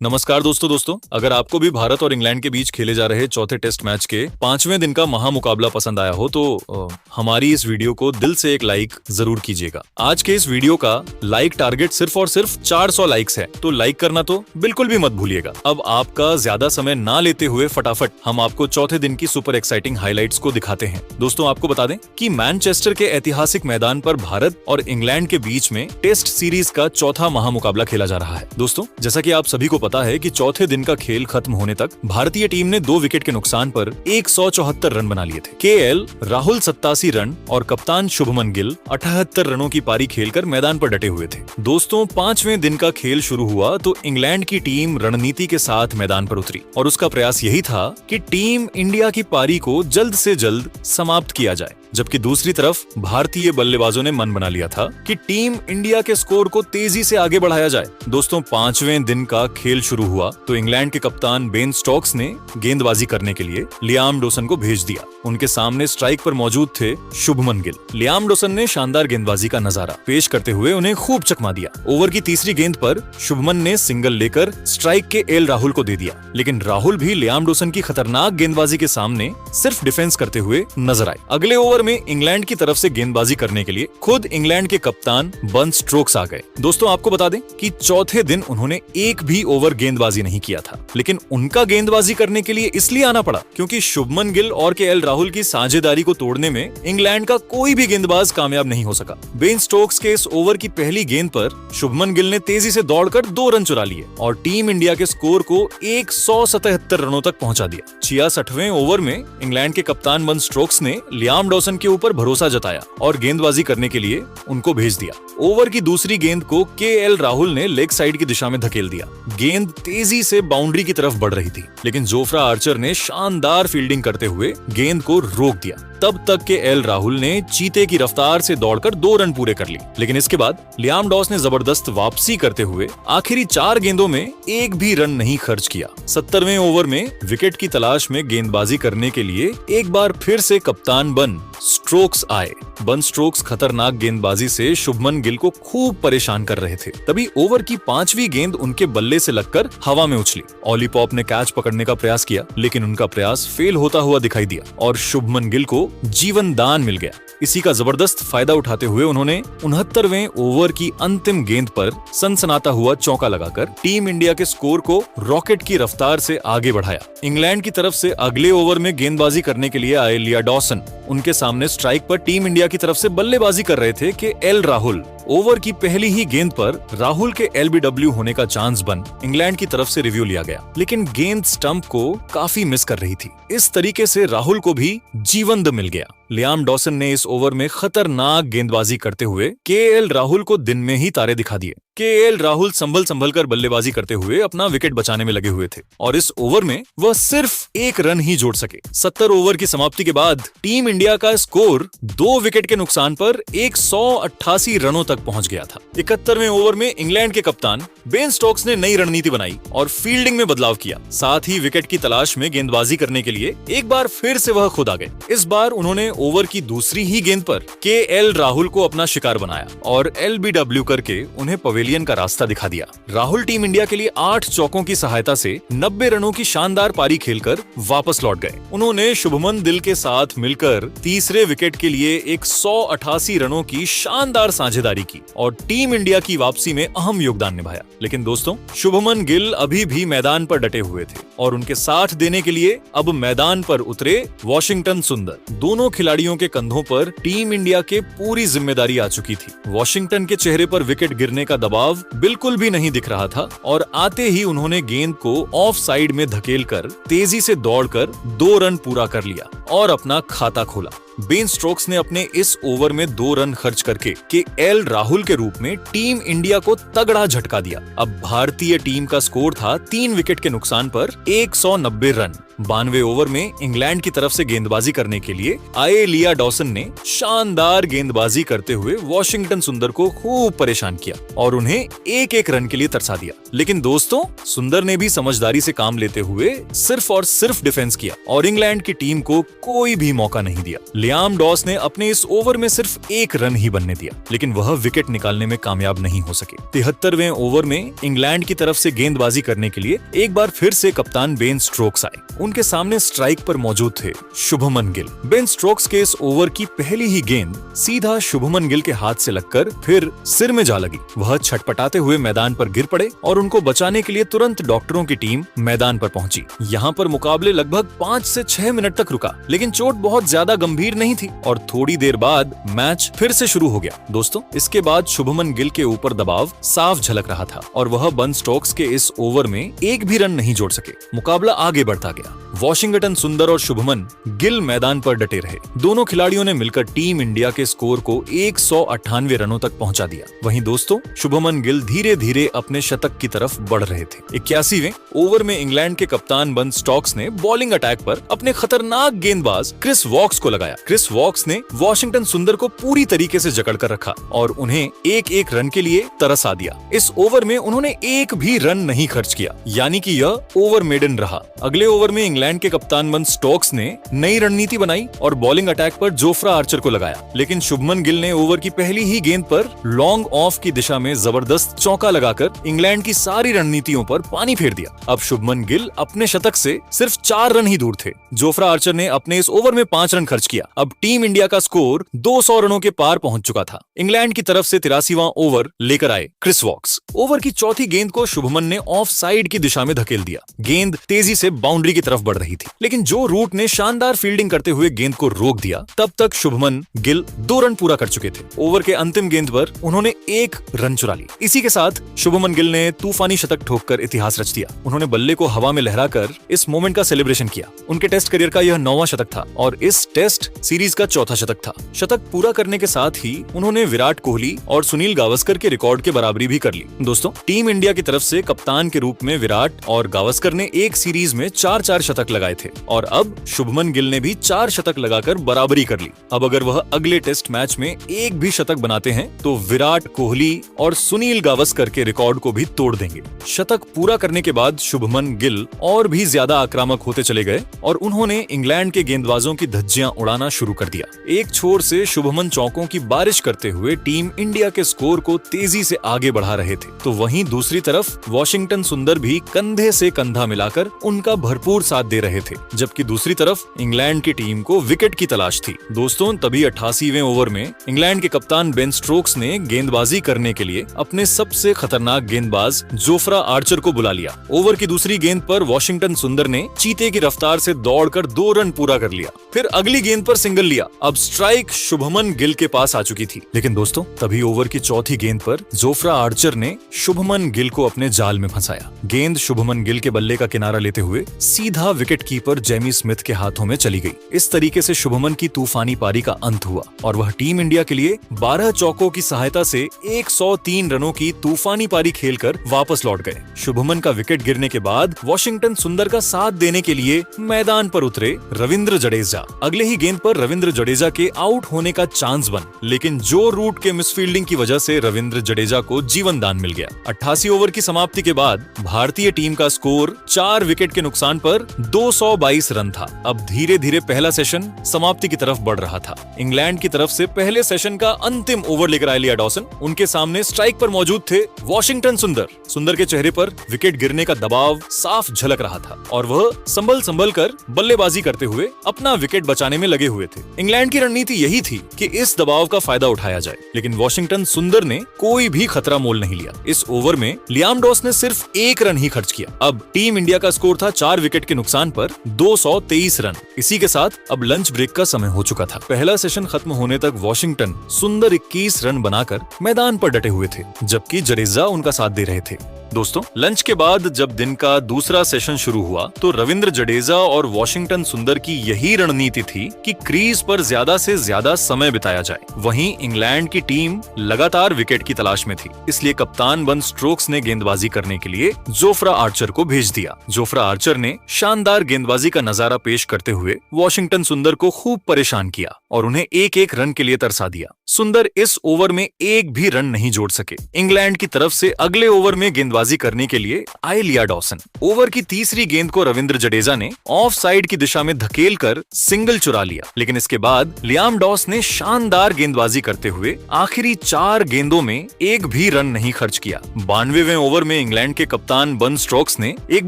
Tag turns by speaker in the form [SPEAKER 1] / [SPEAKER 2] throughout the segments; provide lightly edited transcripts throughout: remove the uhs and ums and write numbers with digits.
[SPEAKER 1] नमस्कार दोस्तों अगर आपको भी भारत और इंग्लैंड के बीच खेले जा रहे चौथे टेस्ट मैच के 5वें दिन का महामुकाबला पसंद आया हो तो हमारी इस वीडियो को दिल से एक लाइक जरूर कीजिएगा। आज के इस वीडियो का लाइक टारगेट सिर्फ और सिर्फ 400 लाइक्स है, तो लाइक करना तो बिल्कुल भी मत भूलिएगा। अब आपका ज्यादा समय ना लेते हुए फटाफट हम आपको चौथे दिन की सुपर एक्साइटिंग हाइलाइट्स को दिखाते हैं। दोस्तों आपको बता दें कि मैनचेस्टर के ऐतिहासिक मैदान पर भारत और इंग्लैंड के बीच में टेस्ट सीरीज का चौथा महामुकाबला खेला जा रहा है। दोस्तों जैसा कि आप सभी को पता है कि चौथे दिन का खेल खत्म होने तक भारतीय टीम ने 2 विकेट के नुकसान पर 174 रन बना लिए थे। केएल राहुल 87 रन और कप्तान शुभमन गिल 78 रनों की पारी खेलकर मैदान पर डटे हुए थे। दोस्तों 5वें दिन का खेल शुरू हुआ तो इंग्लैंड की टीम रणनीति के साथ मैदान पर उतरी और उसका प्रयास यही था कि टीम इंडिया की पारी को जल्द से जल्द समाप्त किया जाए, जबकि दूसरी तरफ भारतीय बल्लेबाजों ने मन बना लिया था कि टीम इंडिया के स्कोर को तेजी से आगे बढ़ाया जाए। दोस्तों 5वें दिन का खेल शुरू हुआ तो इंग्लैंड के कप्तान बेन स्टोक्स ने गेंदबाजी करने के लिए लियाम डॉसन को भेज दिया। उनके सामने स्ट्राइक पर मौजूद थे शुभमन गिल। लियाम डॉसन ने शानदार गेंदबाजी का नजारा पेश करते हुए उन्हें खूब चकमा दिया। ओवर की तीसरी गेंद पर शुभमन ने सिंगल लेकर स्ट्राइक के एल राहुल को दे दिया, लेकिन राहुल भी लियाम डॉसन की खतरनाक गेंदबाजी के सामने सिर्फ डिफेंस करते हुए नजर आए। अगले ओवर में इंग्लैंड की तरफ से गेंदबाजी करने के लिए खुद इंग्लैंड के कप्तान बन स्टोक्स आ गए। दोस्तों आपको बता दें कि चौथे दिन उन्होंने एक भी ओवर गेंदबाजी नहीं किया था, लेकिन उनका गेंदबाजी करने के लिए इसलिए आना पड़ा क्योंकि शुभमन गिल और केएल राहुल की साझेदारी को तोड़ने में इंग्लैंड का कोई भी गेंदबाज कामयाब नहीं हो सका। बेन स्टोक्स के इस ओवर की पहली गेंद पर शुभमन गिल ने तेजी से दौड़कर 2 रन चुरा लिए और टीम इंडिया के स्कोर को 177 रनों तक पहुंचा दिया। 66वें ओवर में इंग्लैंड के कप्तान बन स्टोक्स ने लियाम डॉसन के ऊपर भरोसा जताया और गेंदबाजी करने के लिए उनको भेज दिया। ओवर की दूसरी गेंद को केएल राहुल ने लेग साइड की दिशा में धकेल दिया। गेंद तेजी से बाउंड्री की तरफ बढ़ रही थी, लेकिन जोफ्रा आर्चर ने शानदार फील्डिंग करते हुए गेंद को रोक दिया। तब तक के एल राहुल ने चीते की रफ्तार से दौड़कर 2 रन पूरे कर लिए, लेकिन इसके बाद लियाम डॉस ने जबरदस्त वापसी करते हुए आखिरी 4 गेंदों में एक भी रन नहीं खर्च किया। 70वें ओवर में विकेट की तलाश में गेंदबाजी करने के लिए एक बार फिर से कप्तान बन स्टोक्स आए। बन स्टोक्स खतरनाक गेंदबाजी से शुभमन गिल को खूब परेशान कर रहे थे। तभी ओवर की 5वीं गेंद उनके बल्ले से लगकर हवा में उछली। ऑली पॉप ने कैच पकड़ने का प्रयास किया, लेकिन उनका प्रयास फेल होता हुआ दिखाई दिया और शुभमन गिल को जीवन दान मिल गया। इसी का जबरदस्त फायदा उठाते हुए उन्होंने 69वें ओवर की अंतिम गेंद पर सनसनाता हुआ चौका लगाकर टीम इंडिया के स्कोर को रॉकेट की रफ्तार से आगे बढ़ाया। इंग्लैंड की तरफ से अगले ओवर में गेंदबाजी करने के लिए आए लिया डॉसन उनके सामने स्ट्राइक पर टीम इंडिया की तरफ से बल्लेबाजी कर रहे थे कि एल राहुल। ओवर की पहली ही गेंद पर राहुल के एलबीडब्ल्यू होने का चांस बन इंग्लैंड की तरफ से रिव्यू लिया गया, लेकिन गेंद स्टंप को काफी मिस कर रही थी। इस तरीके से राहुल को भी जीवंद मिल गया। लियाम डॉसन ने इस ओवर में खतरनाक गेंदबाजी करते हुए केएल राहुल को दिन में ही तारे दिखा दिए। केएल राहुल संभल कर बल्लेबाजी करते हुए अपना विकेट बचाने में लगे हुए थे और इस ओवर में वह सिर्फ 1 रन ही जोड़ सके। 70 ओवर की समाप्ति के बाद टीम इंडिया का स्कोर 2 विकेट के नुकसान पर 188 रनों तक पहुंच गया था। 71वें ओवर में इंग्लैंड के कप्तान बेन स्टोक्स ने नई रणनीति बनाई और फील्डिंग में बदलाव किया। साथ ही विकेट की तलाश में गेंदबाजी करने के लिए एक बार फिर से वह खुद आ गए। इस बार उन्होंने ओवर की दूसरी ही गेंद पर केएल राहुल को अपना शिकार बनाया और एलबीडब्ल्यू करके उन्हें पवेलियन का रास्ता दिखा दिया। राहुल टीम इंडिया के लिए 8 चौकों की सहायता से 90 रनों की शानदार पारी खेलकर वापस लौट गए। उन्होंने शुभमन गिल के साथ मिलकर तीसरे विकेट के लिए 188 रनों की शानदार साझेदारी की और टीम इंडिया की वापसी में अहम योगदान निभाया। लेकिन दोस्तों शुभमन गिल अभी भी मैदान पर डटे हुए थे और उनके साथ देने के लिए अब मैदान पर उतरे वॉशिंगटन सुंदर। दोनों खिलाड़ियों के कंधों पर टीम इंडिया के पूरी जिम्मेदारी आ चुकी थी। वॉशिंगटन के चेहरे पर विकेट गिरने का दबाव बिल्कुल भी नहीं दिख रहा था और आते ही उन्होंने गेंद को ऑफ साइड में धकेलकर तेजी से दौड़कर 2 रन पूरा कर लिया और अपना खाता खोला। बेन स्टोक्स ने अपने इस ओवर में 2 रन खर्च करके केएल राहुल के रूप में टीम इंडिया को तगड़ा झटका दिया। अब भारतीय टीम का स्कोर था 3 विकेट के नुकसान पर 190 रन। 92 ओवर में इंग्लैंड की तरफ से गेंदबाजी करने के लिए आए लिया डॉसन ने शानदार गेंदबाजी करते हुए वॉशिंगटन सुंदर को खूब परेशान किया और उन्हें एक रन के लिए तरसा दिया। लेकिन दोस्तों सुंदर ने भी समझदारी से काम लेते हुए सिर्फ और सिर्फ डिफेंस किया और इंग्लैंड की टीम को कोई भी मौका नहीं दिया। लियाम डॉस ने अपने इस ओवर में सिर्फ एक रन ही बनने दिया, लेकिन वह विकेट निकालने में कामयाब नहीं हो सके। 73वें ओवर में इंग्लैंड की तरफ से गेंदबाजी करने के लिए एक बार फिर से कप्तान बेन स्टोक्स आए। उनके सामने स्ट्राइक पर मौजूद थे शुभमन गिल। बेन स्टोक्स के इस ओवर की पहली ही गेंद सीधा शुभमन गिल के हाथ से लगकर फिर सिर में जा लगी। वह छटपटाते हुए मैदान पर गिर पड़े और उनको बचाने के लिए तुरंत डॉक्टरों की टीम मैदान पर पहुंची। यहाँ पर मुकाबले लगभग 5 से 6 मिनट तक रुका, लेकिन चोट बहुत ज्यादा गंभीर नहीं थी और थोड़ी देर बाद मैच फिर से शुरू हो गया। दोस्तों, इसके बाद शुभमन गिल के ऊपर दबाव साफ झलक रहा था और वह बेन स्टोक्स के इस ओवर में एक भी रन नहीं जोड़ सके। मुकाबला आगे बढ़ता गया। वॉशिंगटन सुंदर और शुभमन गिल मैदान पर डटे रहे। दोनों खिलाड़ियों ने मिलकर टीम इंडिया के स्कोर को 198 रनों तक पहुंचा दिया। वहीं दोस्तों, शुभमन गिल धीरे धीरे अपने शतक की तरफ बढ़ रहे थे। 81वें ओवर में इंग्लैंड के कप्तान बेन स्टोक्स ने बॉलिंग अटैक पर अपने खतरनाक गेंदबाज क्रिस वॉक्स को लगाया। क्रिस वॉक्स ने वॉशिंगटन सुंदर को पूरी तरीके से जकड़ कर रखा और उन्हें एक एक रन के लिए तरसा दिया। इस ओवर में उन्होंने एक भी रन नहीं खर्च किया, यानी कि यह ओवर मेडन रहा। अगले ओवर में इंग्लैंड के कप्तान बेन स्टोक्स ने नई रणनीति बनाई और बॉलिंग अटैक पर जोफ्रा आर्चर को लगाया, लेकिन शुभमन गिल ने ओवर की पहली ही गेंद पर लॉन्ग ऑफ की दिशा में जबरदस्त चौका लगाकर इंग्लैंड की सारी रणनीतियों पर पानी फेर दिया। अब शुभमन गिल अपने शतक से सिर्फ 4 रन ही दूर थे। जोफ्रा आर्चर ने अपने इस ओवर में 5 रन खर्च किया। अब टीम इंडिया का स्कोर 200 रनों के पार पहुंच चुका था। इंग्लैंड की तरफ से 83वां ओवर लेकर आए क्रिस वॉक्स। ओवर की चौथी गेंद को शुभमन ने ऑफ साइड की दिशा में धकेल दिया। गेंद तेजी से बाउंड्री की तरफ बढ़ रही थी, लेकिन जो रूट ने शानदार फील्डिंग करते हुए गेंद को रोक दिया। तब तक शुभमन गिल 2 रन पूरा कर चुके थे। ओवर के अंतिम गेंद पर उन्होंने 1 रन चुरा ली। इसी के साथ शुभमन गिल ने तूफानी शतक ठोककर इतिहास रच दिया। उन्होंने बल्ले को हवा में लहराकर इस मोमेंट का सेलिब्रेशन किया। उनके टेस्ट करियर का यह 9वां शतक था और इस टेस्ट सीरीज का 4था शतक था। शतक पूरा करने के साथ ही उन्होंने विराट कोहली और सुनील गावस्कर के रिकॉर्ड के बराबरी भी कर ली। दोस्तों, टीम इंडिया की तरफ से कप्तान के रूप में विराट और गावस्कर ने एक सीरीज में 4-4 शतक लगाए थे और अब शुभमन गिल ने भी 4 शतक लगाकर बराबरी कर ली। अब अगर वह अगले टेस्ट मैच में एक भी शतक बनाते हैं तो विराट कोहली और सुनील गावस्कर के रिकॉर्ड को भी तोड़ देंगे। शतक पूरा करने के बाद शुभमन गिल और भी ज्यादा आक्रामक होते चले गए और उन्होंने इंग्लैंड के गेंदबाजों की धज्जियां उड़ाना शुरू कर दिया। एक छोर से शुभमन चौकों की बारिश करते हुए टीम इंडिया के स्कोर को तेजी से आगे बढ़ा रहे थे, तो वहीं दूसरी तरफ वॉशिंगटन सुंदर भी कंधे से कंधा मिलाकर उनका भरपूर साथ दे रहे थे, जबकि दूसरी तरफ इंग्लैंड की टीम को विकेट की तलाश थी। दोस्तों, तभी 88वें ओवर में इंग्लैंड के कप्तान बेन स्टोक्स ने गेंदबाजी करने के लिए अपने सबसे खतरनाक गेंदबाज जोफ्रा आर्चर को बुला लिया। ओवर की दूसरी गेंद पर वॉशिंगटन सुंदर ने चीते की रफ्तार से दौड़कर 2 रन पूरा कर लिया। फिर अगली गेंद पर सिंगल लिया। अब स्ट्राइक शुभमन गिल के पास आ चुकी थी, लेकिन दोस्तों, तभी ओवर की चौथी गेंद पर जोफ्रा आर्चर ने शुभमन गिल को अपने जाल में फंसाया। गेंद शुभमन गिल के बल्ले का किनारा लेते हुए सीधा विकेट कीपर जेमी स्मिथ के हाथों में चली गई। इस तरीके से शुभमन की तूफानी पारी का अंत हुआ और वह टीम इंडिया के लिए 12 चौकों की सहायता से 103 रनों की तूफानी पारी खेलकर वापस लौट गए। शुभमन का विकेट गिरने के बाद वॉशिंगटन सुंदर का साथ देने के लिए मैदान पर उतरे रविंद्र जडेजा। अगले ही गेंद पर रविंद्र जडेजा के आउट होने का चांस बन, लेकिन जो रूट के मिसफील्डिंग की वजह से रविंद्र जडेजा को जीवन दान मिल गया। 88 ओवर की समाप्ति के बाद भारतीय टीम का स्कोर 4 विकेट के नुकसान पर 222 रन था। अब धीरे धीरे पहला सेशन समाप्ति की तरफ बढ़ रहा था। इंग्लैंड की तरफ से पहले सेशन का अंतिम ओवर लेकर आए लिया डॉसन। उनके सामने स्ट्राइक पर मौजूद थे वॉशिंगटन सुंदर। सुंदर के चेहरे पर विकेट गिरने का दबाव साफ झलक रहा था और वह संभल कर बल्लेबाजी करते हुए अपना विकेट बचाने में लगे हुए थे। इंग्लैंड की रणनीति यही थी कि इस दबाव का फायदा उठाया जाए, लेकिन वॉशिंगटन सुंदर ने कोई भी खतरा मोल नहीं लिया। इस ओवर में लियाम डॉस ने सिर्फ 1 रन ही खर्च किया। अब टीम इंडिया का स्कोर था 4 विकेट के नुकसान पर 223 रन। इसी के साथ अब लंच ब्रेक का समय हो चुका था। पहला सेशन खत्म होने तक वॉशिंगटन सुंदर 21 रन बनाकर मैदान पर डटे हुए थे, जबकि जडेजा उनका साथ दे रहे थे। दोस्तों, लंच के बाद जब दिन का दूसरा सेशन शुरू हुआ तो रविंद्र जडेजा और वॉशिंगटन सुंदर की यही रणनीति थी कि क्रीज पर ज्यादा से ज्यादा समय बिताया जाए। वहीं इंग्लैंड की टीम लगातार विकेट की तलाश में थी, इसलिए कप्तान बेन स्टोक्स ने गेंदबाजी करने के लिए जोफ्रा आर्चर को भेज दिया। जोफ्रा आर्चर ने शानदार गेंदबाजी का नजारा पेश करते हुए वॉशिंगटन सुंदर को खूब परेशान किया और उन्हें एक एक रन के लिए तरसा दिया। सुंदर इस ओवर में एक भी रन नहीं जोड़ सके। इंग्लैंड की तरफ से अगले ओवर में गेंदबाजी गेंदबाजी करने के लिए आए लिया डॉसन। ओवर की तीसरी गेंद को रविंद्र जडेजा ने ऑफ साइड की दिशा में धकेल कर सिंगल चुरा लिया, लेकिन इसके बाद लियाम डॉस ने शानदार गेंदबाजी करते हुए आखिरी 4 गेंदों में एक भी रन नहीं खर्च किया। 92वें ओवर में इंग्लैंड के कप्तान बेन स्टोक्स ने एक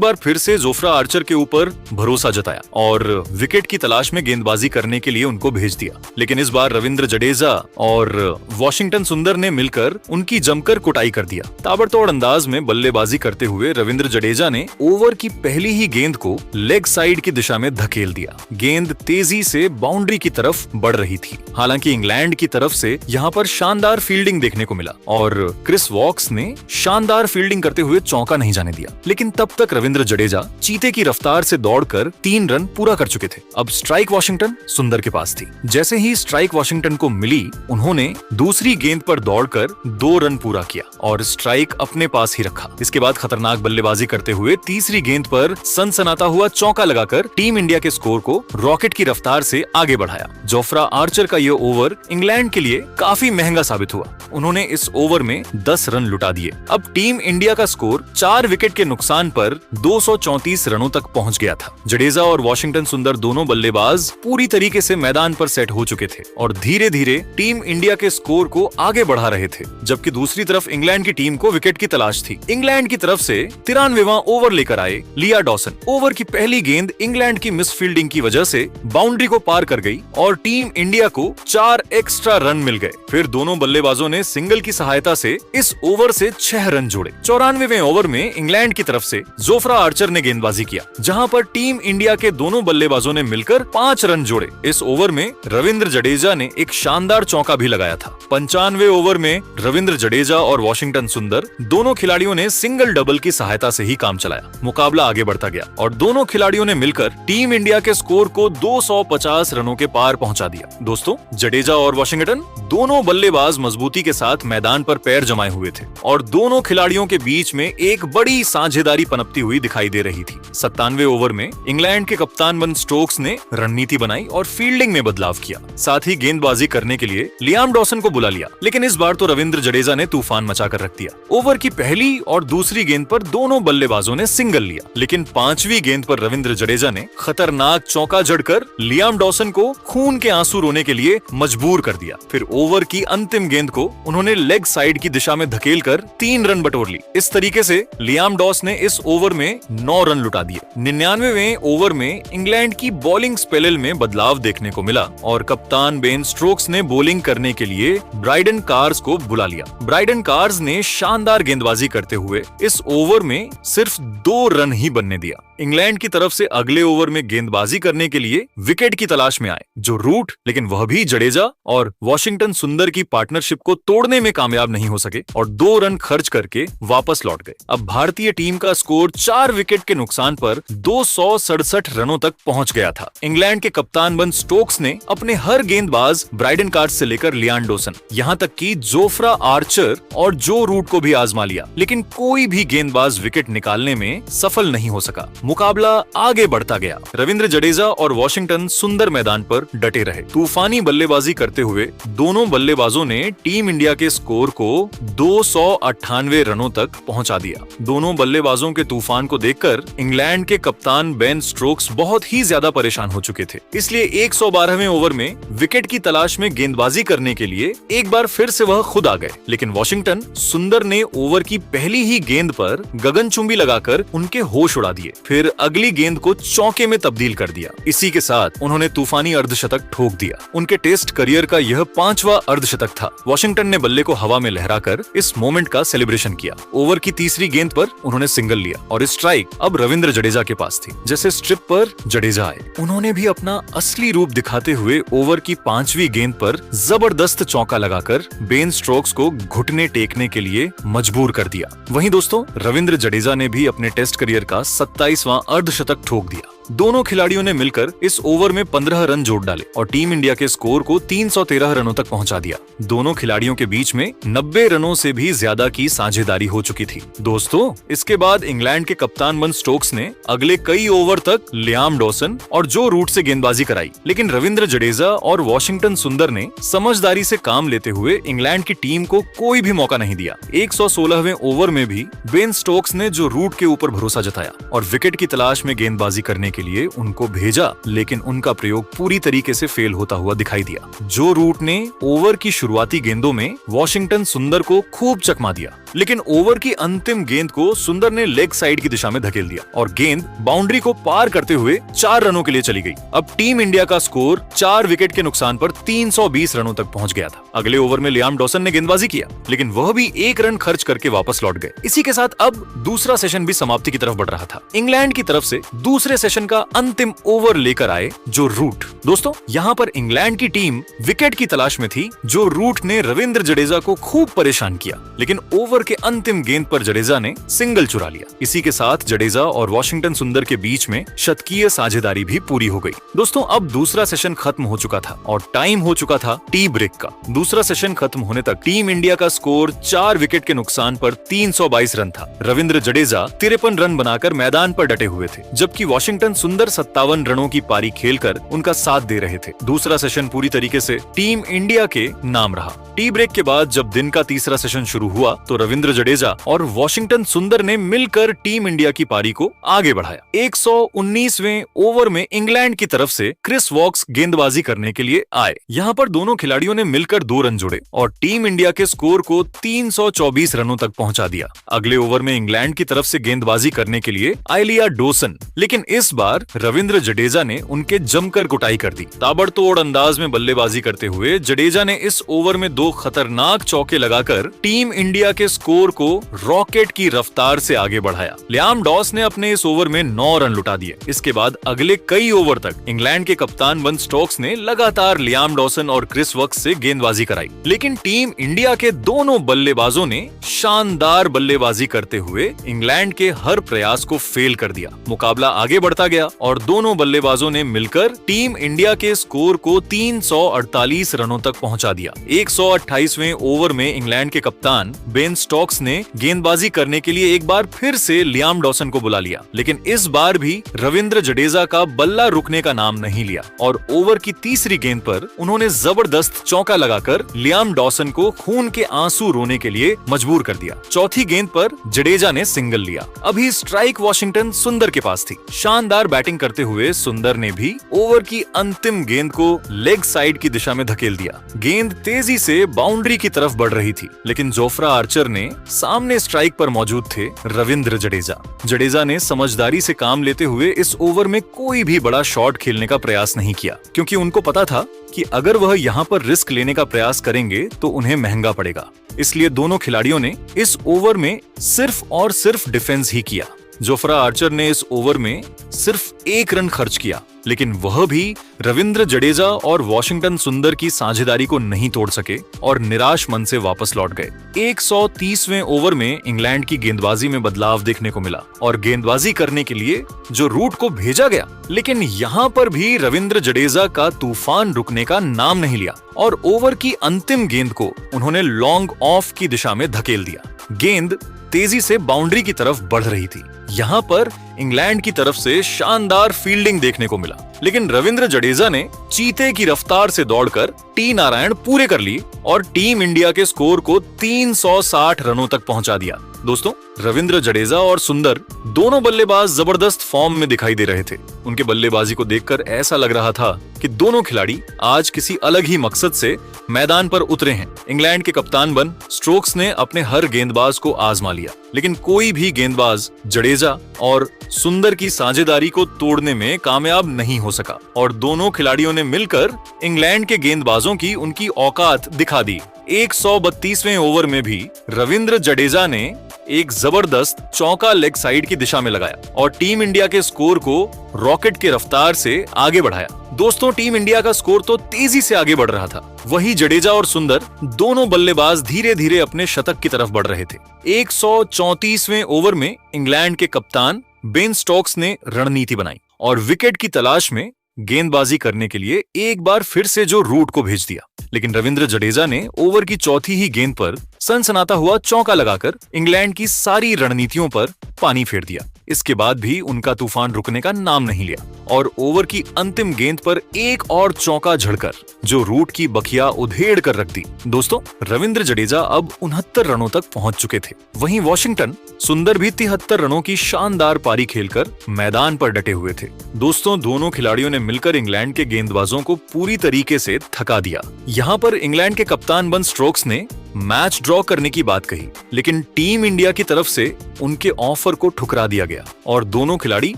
[SPEAKER 1] बार फिर से जोफ्रा आर्चर के ऊपर भरोसा जताया और विकेट की तलाश में गेंदबाजी करने के लिए उनको भेज दिया, लेकिन इस बार रविंद्र जडेजा और वॉशिंगटन सुंदर ने मिलकर उनकी जमकर कुटाई कर दिया। ताबड़तोड़ अंदाज में बल्लेबाजी करते हुए रविंद्र जडेजा ने ओवर की पहली ही गेंद को लेग साइड की दिशा में धकेल दिया। गेंद तेजी से बाउंड्री की तरफ बढ़ रही थी। हालांकि इंग्लैंड की तरफ से यहाँ पर शानदार फील्डिंग देखने को मिला और क्रिस वॉक्स ने शानदार फील्डिंग करते हुए चौका नहीं जाने दिया, लेकिन तब तक रविंद्र जडेजा चीते की रफ्तार से दौड़कर 3 रन पूरा कर चुके थे। अब स्ट्राइक वॉशिंगटन सुंदर के पास थी। जैसे ही स्ट्राइक वॉशिंगटन को मिली, उन्होंने दूसरी गेंद पर दौड़कर 2 रन पूरा किया और स्ट्राइक अपने पास ही रखा। इसके बाद खतरनाक बल्लेबाजी करते हुए तीसरी गेंद पर सनसनाता हुआ चौका लगाकर टीम इंडिया के स्कोर को रॉकेट की रफ्तार से आगे बढ़ाया। जोफ्रा आर्चर का यह ओवर इंग्लैंड के लिए काफी महंगा साबित हुआ। उन्होंने इस ओवर में 10 रन लुटा दिए। अब टीम इंडिया का स्कोर 4 विकेट के नुकसान पर 234 रनों तक पहुंच गया था। जडेजा और वॉशिंगटन सुंदर दोनों बल्लेबाज पूरी तरीके से मैदान पर सेट हो चुके थे और धीरे धीरे टीम इंडिया के स्कोर को आगे बढ़ा रहे थे, जबकि दूसरी तरफ इंग्लैंड की टीम को विकेट की तलाश थी। इंग्लैंड की तरफ से 93वां ओवर लेकर आए लिया डॉसन। ओवर की पहली गेंद इंग्लैंड की मिस फील्डिंग की वजह से बाउंड्री को पार कर गई और टीम इंडिया को 4 एक्स्ट्रा रन मिल गए। फिर दोनों बल्लेबाजों ने सिंगल की सहायता से इस ओवर से 6 रन जोड़े। 94वें ओवर में इंग्लैंड की तरफ से जोफ्रा आर्चर ने गेंदबाजी किया, जहां पर टीम इंडिया के दोनों बल्लेबाजों ने मिलकर 5 रन जोड़े। इस ओवर में रविंद्र जडेजा ने एक शानदार चौका भी लगाया था। 95वें ओवर में रविंद्र जडेजा और वॉशिंगटन सुंदर दोनों खिलाड़ियों ने सिंगल डबल की सहायता से ही काम चलाया। मुकाबला आगे बढ़ता गया और दोनों खिलाड़ियों ने मिलकर टीम इंडिया के स्कोर को 250 रनों के पार पहुंचा दिया। दोस्तों, जडेजा और वॉशिंगटन दोनों बल्लेबाज मजबूती के साथ मैदान पर पैर जमाए हुए थे और दोनों खिलाड़ियों के बीच में एक बड़ी साझेदारी पनपती हुई दिखाई दे रही थी। 97वें ओवर में इंग्लैंड के कप्तान बेन स्टोक्स ने रणनीति बनाई और फील्डिंग में बदलाव किया। साथ ही गेंदबाजी करने के लिए लियाम डॉसन को बुला लिया, लेकिन इस बार तो रविंद्र जडेजा ने तूफान मचाकर रख दिया। ओवर की पहली और दूसरी गेंद पर दोनों बल्लेबाजों ने सिंगल लिया, लेकिन 5वीं गेंद पर रविंद्र जडेजा ने खतरनाक चौका जड़कर लियाम डॉसन को खून के आंसू रोने के लिए मजबूर कर दिया। फिर ओवर की अंतिम गेंद को उन्होंने लेग साइड की दिशा में धकेलकर 3 रन बटोर ली। इस तरीके से लियाम डॉस ने इस ओवर में 9 रन लुटा दिए। 99वें ओवर में इंग्लैंड की बॉलिंग स्पेल में बदलाव देखने को मिला और कप्तान बेन स्टोक्स ने बॉलिंग करने के लिए ब्राइडन कार्स को बुला लिया। ब्राइडन कार्स ने शानदार गेंदबाजी करते हुए इस ओवर में सिर्फ 2 रन ही बनने दिया। इंग्लैंड की तरफ से अगले ओवर में गेंदबाजी करने के लिए विकेट की तलाश में आए जो रूट, लेकिन वह भी जडेजा और वॉशिंगटन सुंदर की पार्टनरशिप को तोड़ने में कामयाब नहीं हो सके और 2 रन खर्च करके वापस लौट गए। अब भारतीय टीम का स्कोर 4 विकेट के नुकसान पर 267 रनों तक पहुंच गया था। इंग्लैंड के कप्तान बेन स्टोक्स ने अपने हर गेंदबाज ब्राइडन कार्स से लेकर लियाम डॉसन, यहाँ तक कि जोफ्रा आर्चर और जो रूट को भी आजमा लिया, लेकिन कोई भी गेंदबाज विकेट निकालने में सफल नहीं हो सका। मुकाबला आगे बढ़ता गया। रविंद्र जडेजा और वॉशिंगटन सुंदर मैदान पर डटे रहे। तूफानी बल्लेबाजी करते हुए दोनों बल्लेबाजों ने टीम इंडिया के स्कोर को 298 रनों तक पहुंचा दिया। दोनों बल्लेबाजों के तूफान को देखकर इंग्लैंड के कप्तान बेन स्टोक्स बहुत ही ज्यादा परेशान हो चुके थे। इसलिए 112वें ओवर में विकेट की तलाश में गेंदबाजी करने के लिए एक बार फिर से वह खुद आ गए, लेकिन वॉशिंगटन सुंदर ने ओवर की पहली ही गेंद पर गगनचुंबी लगाकर उनके होश उड़ा दिए। फिर अगली गेंद को चौके में तब्दील कर दिया। इसी के साथ उन्होंने तूफानी अर्धशतक ठोक दिया। उनके टेस्ट करियर का यह 5वां अर्धशतक था। वॉशिंगटन ने बल्ले को हवा में लहराकर इस मोमेंट का सेलिब्रेशन किया। ओवर की तीसरी गेंद पर उन्होंने सिंगल लिया और स्ट्राइक अब रविंद्र जडेजा के पास थी। जैसे स्ट्रिप पर जडेजा आए, उन्होंने भी अपना असली रूप दिखाते हुए ओवर की 5वीं गेंद पर जबरदस्त चौका लगाकर बेन स्टोक्स को घुटने टेकने के लिए मजबूर कर दिया। वहीं दोस्तों, रविंद्र जडेजा ने भी अपने टेस्ट करियर का 27वां अर्धशतक ठोक दिया। दोनों खिलाड़ियों ने मिलकर इस ओवर में 15 रन जोड़ डाले और टीम इंडिया के स्कोर को 313 रनों तक पहुंचा दिया। दोनों खिलाड़ियों के बीच में 90 रनों से भी ज्यादा की साझेदारी हो चुकी थी। दोस्तों, इसके बाद इंग्लैंड के कप्तान बन स्टोक्स ने अगले कई ओवर तक लियाम डॉसन और जो रूट से गेंदबाजी कराई, लेकिन रविंद्र जडेजा और वॉशिंगटन सुंदर ने समझदारी से काम लेते हुए इंग्लैंड की टीम को कोई भी मौका नहीं दिया। 116वें ओवर में भी बेन स्टोक्स ने जो रूट के ऊपर भरोसा जताया और विकेट की तलाश में गेंदबाजी करने के लिए उनको भेजा, लेकिन उनका प्रयोग पूरी तरीके से फेल होता हुआ दिखाई दिया। जो रूट ने ओवर की शुरुआती गेंदों में वॉशिंगटन सुंदर को खूब चकमा दिया, लेकिन ओवर की अंतिम गेंद को सुंदर ने लेग साइड की दिशा में धकेल दिया और गेंद बाउंड्री को पार करते हुए 4 रनों के लिए चली गई। अब टीम इंडिया का स्कोर 4 विकेट के नुकसान पर 320 रनों तक पहुंच गया था। अगले ओवर में लियाम डॉसन ने गेंदबाजी किया, लेकिन वह भी 1 रन खर्च करके वापस लौट गए। इसी के साथ अब दूसरा सेशन भी समाप्ति की तरफ बढ़ रहा था। इंग्लैंड की तरफ से दूसरे सेशन का अंतिम ओवर लेकर आए जो रूट। दोस्तों, यहाँ पर इंग्लैंड की टीम विकेट की तलाश में थी। जो रूट ने रविंद्र जडेजा को खूब परेशान किया, लेकिन ओवर के अंतिम गेंद पर जडेजा ने सिंगल चुरा लिया। इसी के साथ जडेजा और वॉशिंगटन सुंदर के बीच में शतकीय साझेदारी भी पूरी हो गई। दोस्तों, अब दूसरा सेशन खत्म हो चुका था और टाइम हो चुका था टी ब्रेक का। दूसरा सेशन खत्म होने तक टीम इंडिया का स्कोर 4 विकेट के नुकसान पर 322 रन था। रविंद्र जडेजा 53 रन बनाकर मैदान पर डटे हुए थे, जबकि वॉशिंगटन सुंदर 57 रनों की पारी खेलकर उनका साथ दे रहे थे। दूसरा सेशन पूरी तरीके से टीम इंडिया के नाम रहा। टी ब्रेक के बाद जब दिन का तीसरा सेशन शुरू हुआ तो रविंद्र जडेजा और वॉशिंगटन सुंदर ने मिलकर टीम इंडिया की पारी को आगे बढ़ाया। 119वें ओवर में इंग्लैंड की तरफ से क्रिस वॉक्स गेंदबाजी करने के लिए आए। यहाँ पर दोनों खिलाड़ियों ने मिलकर 2 रन जोड़े और टीम इंडिया के स्कोर को 324 रनों तक पहुंचा दिया। अगले ओवर में इंग्लैंड की तरफ से गेंदबाजी करने के लिए आइलिया डोसन, लेकिन इस बार रविंद्र जडेजा ने उनके जमकर कुटाई कर दी। ताबड़तोड़ अंदाज में बल्लेबाजी करते हुए जडेजा ने इस ओवर में 2 खतरनाक चौके लगाकर टीम इंडिया के स्कोर को रॉकेट की रफ्तार से आगे बढ़ाया। लियाम डॉस ने अपने इस ओवर में 9 रन लुटा दिए। इसके बाद अगले कई ओवर तक इंग्लैंड के कप्तान बन स्टोक्स ने लगातार लियाम डॉसन और क्रिस वॉक्स से गेंदबाजी कराई, लेकिन टीम इंडिया के दोनों बल्लेबाजों ने शानदार बल्लेबाजी करते हुए इंग्लैंड के हर प्रयास को फेल कर दिया। मुकाबला आगे बढ़ता गया और दोनों बल्लेबाजों ने मिलकर टीम इंडिया के स्कोर को 348 रनों तक पहुंचा दिया। 128वें ओवर में इंग्लैंड के कप्तान बेन स्टोक्स ने गेंदबाजी करने के लिए एक बार फिर से लियाम डॉसन को बुला लिया, लेकिन इस बार भी रविंद्र जडेजा का बल्ला रुकने का नाम नहीं लिया और ओवर की तीसरी गेंद पर उन्होंने जबरदस्त चौका लगाकर लियाम डॉसन को खून के आंसू रोने के लिए मजबूर कर दिया। चौथी गेंद पर जडेजा ने सिंगल लिया। अभी स्ट्राइक वॉशिंगटन सुंदर के पास थी। शानदार बैटिंग करते हुए सुंदर ने भी ओवर की अंतिम गेंद को लेग साइड की दिशा में धकेल दिया। गेंद तेजी से बाउंड्री की तरफ बढ़ रही थी, लेकिन जोफ्रा आर्चर ने सामने स्ट्राइक पर मौजूद थे रविंद्र जडेजा। जडेजा ने समझदारी से काम लेते हुए इस ओवर में कोई भी बड़ा शॉट खेलने का प्रयास नहीं किया, क्योंकि उनको पता था कि अगर वह यहाँ पर रिस्क लेने का प्रयास करेंगे तो उन्हें महंगा पड़ेगा। इसलिए दोनों खिलाड़ियों ने इस ओवर में सिर्फ और सिर्फ डिफेंस ही किया। जोफ्रा आर्चर ने इस ओवर में सिर्फ 1 रन खर्च किया, लेकिन वह भी रविंद्र जडेजा और वॉशिंगटन सुंदर की साझेदारी को नहीं तोड़ सके और निराश मन से वापस लौट गए। 130वें ओवर में इंग्लैंड की गेंदबाजी में बदलाव देखने को मिला और गेंदबाजी करने के लिए जो रूट को भेजा गया, लेकिन यहाँ पर भी रविंद्र जडेजा का तूफान रुकने का नाम नहीं लिया और ओवर की अंतिम गेंद को उन्होंने लॉन्ग ऑफ की दिशा में धकेल दिया। गेंद तेजी से बाउंड्री की तरफ बढ़ रही थी। यहाँ पर इंग्लैंड की तरफ से शानदार फील्डिंग देखने को मिला, लेकिन रविंद्र जडेजा ने चीते की रफ्तार से दौड़कर टी नारायण पूरे कर लिए और टीम इंडिया के स्कोर को 360 रनों तक पहुंचा दिया। दोस्तों, रविंद्र जडेजा और सुंदर दोनों बल्लेबाज जबरदस्त फॉर्म में दिखाई दे रहे थे। उनके बल्लेबाजी को देखकर ऐसा लग रहा था कि दोनों खिलाड़ी आज किसी अलग ही मकसद से मैदान पर उतरे हैं। इंग्लैंड के कप्तान बन स्टोक्स ने अपने हर गेंदबाज को आजमा लिया, लेकिन कोई भी गेंदबाज जडेजा और सुंदर की साझेदारी को तोड़ने में कामयाब नहीं हो सका और दोनों खिलाड़ियों ने मिलकर इंग्लैंड के गेंदबाजों की उनकी औकात दिखा दी। 132वें ओवर में भी रविंद्र जडेजा ने एक जबरदस्त चौका लेग साइड की दिशा में लगाया और टीम इंडिया के स्कोर को रॉकेट की रफ्तार से आगे बढ़ाया। दोस्तों, टीम इंडिया का स्कोर तो तेजी से आगे बढ़ रहा था, वहीं जडेजा और सुंदर दोनों बल्लेबाज धीरे धीरे अपने शतक की तरफ बढ़ रहे थे। 134वें ओवर में इंग्लैंड के कप्तान बेन स्टोक्स ने रणनीति बनाई और विकेट की तलाश में गेंदबाजी करने के लिए एक बार फिर से जो रूट को भेज दिया। लेकिन रविंद्र जडेजा ने ओवर की चौथी ही गेंद पर सनसनाता हुआ चौका लगाकर इंग्लैंड की सारी रणनीतियों पर पानी फेर दिया। इसके बाद भी उनका तूफान रुकने का नाम नहीं लिया और ओवर की अंतिम गेंद पर एक और चौका झड़कर जो रूट की बखिया उधेड़ कर रख दी। दोस्तों, रविंद्र जडेजा अब 69 रनों तक पहुंच चुके थे। वहीं वॉशिंगटन सुंदर भी 73 रनों की शानदार पारी खेलकर मैदान पर डटे हुए थे। दोस्तों, दोनों खिलाड़ियों ने मिलकर इंग्लैंड के गेंदबाजों को पूरी तरीके से थका दिया। यहाँ पर इंग्लैंड के कप्तान बन स्टोक्स ने मैच ड्रॉ करने की बात कही, लेकिन टीम इंडिया की तरफ से उनके ऑफर को ठुकरा दिया गया और दोनों खिलाड़ी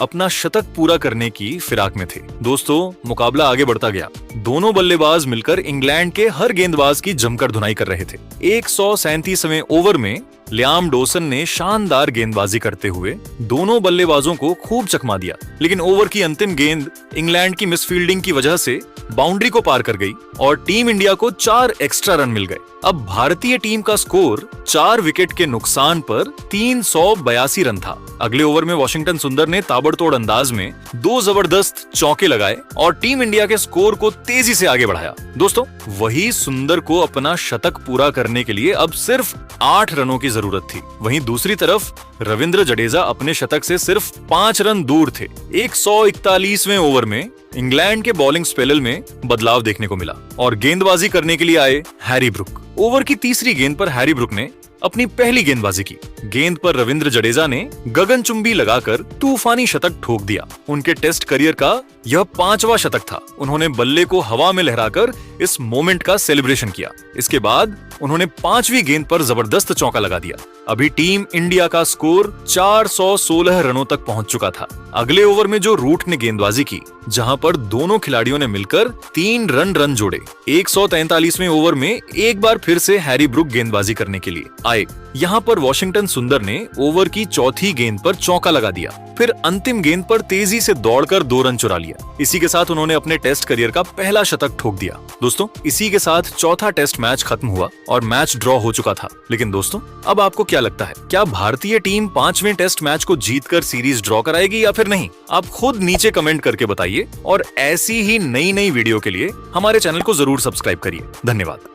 [SPEAKER 1] अपना शतक पूरा करने की फिराक में थे। दोस्तों, मुकाबला आगे बढ़ता गया। दोनों बल्लेबाज मिलकर इंग्लैंड के हर गेंदबाज की जमकर धुनाई कर रहे थे। 137वें ओवर में लियाम डोसन ने शानदार गेंदबाजी करते हुए दोनों बल्लेबाजों को खूब चकमा दिया, लेकिन ओवर की अंतिम गेंद इंग्लैंड की मिसफील्डिंग की वजह से बाउंड्री को पार कर गई और टीम इंडिया को 4 एक्स्ट्रा रन मिल गए। अब भारतीय टीम का स्कोर 4 विकेट के नुकसान पर 382 रन था। अगले ओवर में वॉशिंगटन सुंदर ने ताबड़तोड़ अंदाज में 2 जबरदस्त चौके लगाए और टीम इंडिया के स्कोर को तेजी से आगे बढ़ाया। दोस्तों, वही सुंदर को अपना शतक पूरा करने के लिए अब सिर्फ 8 रनों की जरूरत थी। वहीं दूसरी तरफ रविंद्र जडेजा अपने शतक से सिर्फ 5 रन दूर थे। 141वें ओवर में इंग्लैंड के बॉलिंग स्पेल में बदलाव देखने को मिला और गेंदबाजी करने के लिए आए हैरी ब्रुक। ओवर की तीसरी गेंद पर हैरी ब्रुक ने अपनी पहली गेंदबाजी की। गेंद पर रविंद्र जडेजा ने गगनचुंबी लगाकर तूफानी शतक ठोक दिया। उनके टेस्ट करियर का यह 5वां शतक था। उन्होंने बल्ले को हवा में लहराकर इस मोमेंट का सेलिब्रेशन किया। इसके बाद उन्होंने 5वीं गेंद पर जबरदस्त चौका लगा दिया। अभी टीम इंडिया का स्कोर 416 रनों तक पहुंच चुका था। अगले ओवर में जो रूट ने गेंदबाजी की, जहां पर दोनों खिलाड़ियों ने मिलकर 3 रन जोड़े। 143वें ओवर में एक बार फिर से हैरी ब्रुक गेंदबाजी करने के लिए आए। यहाँ पर वॉशिंगटन सुंदर ने ओवर की चौथी गेंद पर चौका लगा दिया, फिर अंतिम गेंद पर तेजी से दौड़कर 2 रन चुरा लिया। इसी के साथ उन्होंने अपने टेस्ट करियर का पहला शतक ठोक दिया। दोस्तों, इसी के साथ चौथा टेस्ट मैच खत्म हुआ और मैच ड्रॉ हो चुका था। लेकिन दोस्तों, अब आपको क्या लगता है, क्या भारतीय टीम 5वें टेस्ट मैच को जीतकर सीरीज ड्रॉ कराएगी या फिर नहीं? आप खुद नीचे कमेंट करके बताइए और ऐसी ही नई वीडियो के लिए हमारे चैनल को जरूर सब्सक्राइब करिए। धन्यवाद।